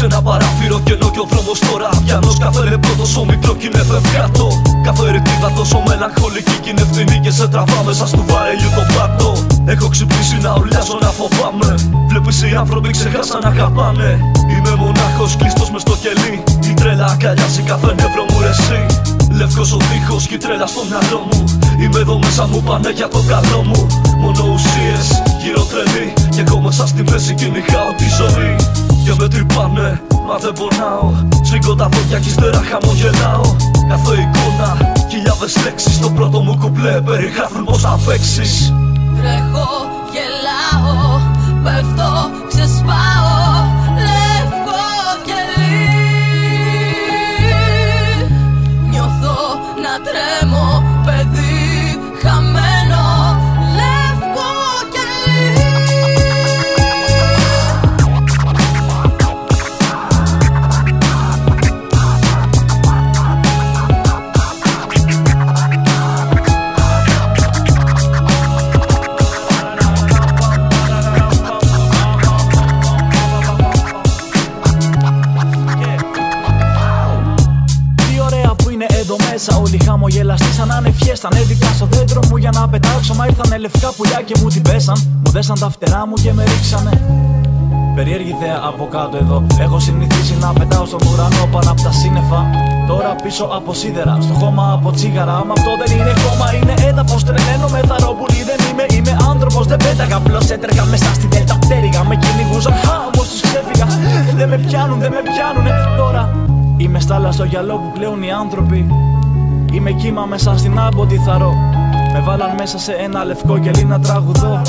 σε ένα παράθυρο κενό κι ο δρόμος τώρα αδιανός. Κάθε λεπτό τόσο μικρό κι είναι φευγάτο. Κάθε ρητίδα τόσο μελαγχολική κι είναι ευθυνή και σε τραβά μέσα στο βαρέλιο το πάτο. Έχω ξυπνήσει να ουρλιάζω, να φοβάμαι. Βλέπεις οι άνθρωποι ξεχάσαν να αγαπάνε. Είμαι μονάχος κλειστός μες στο κελί. Η τρέλα αγκαλιάζει κάθε νεύρο μου ρε εσύ. Λευκός ο τείχος κι η τρέλα στο μυαλό μου. Είμαι εδώ μέσα μου πάνε για το καλό μου. Μόνο ουσίες γύρω τρελή. Κι εγώ μέσα στη μέση κυνηγάω τη ζωή. Και με τρυπάνε, μα δεν πονάω. Σφίγγω τα δόντια κι ύστερα χαμογελάω. Κάθε εικόνα, χιλιάδες λέξεις. Το πρώτο μου κουπλέ περιγράφουν πως θα παίξεις. Τρέχω, γελάω, πέφτω, ξεσπάω. Λευκό κελί. Νιώθω να τρέμω, παιδί χαμένο. Λευκό κελί. Όλοι χαμογελαστοί σαν να είναι φιέστα. Ανέβηκα στο δέντρο μου για να πετάξω. Μα ήρθανε λευκά πουλιά και μου την πέσαν. Μου δέσαν τα φτερά μου και με ρίξανε. Περίεργη θέα από κάτω εδώ. Έχω συνηθίσει να πετάω στον ουρανό πάνω από τα σύννεφα. Τώρα πίσω από σίδερα, στο χώμα από τσίγαρα. Μα αυτό δεν είναι χώμα, είναι έδαφος. Τρελαίνω με θαρόπουλη, δεν είμαι άνθρωπος. Δεν πέταγα, απλώς έτρεχα μέσα στη δέλτα πτέρυγα. Με κυνηγούσα, όμως τους ξέφυγα. Δεν με πιάνουνε. Τώρα είμαι στάλα στο γυαλό που πλέουν οι άνθρωποι. Είμαι κύμα μέσα στην άμμο τη θαρώ. Με βάλαν μέσα σε ένα λευκό κελί να τραγουδώ.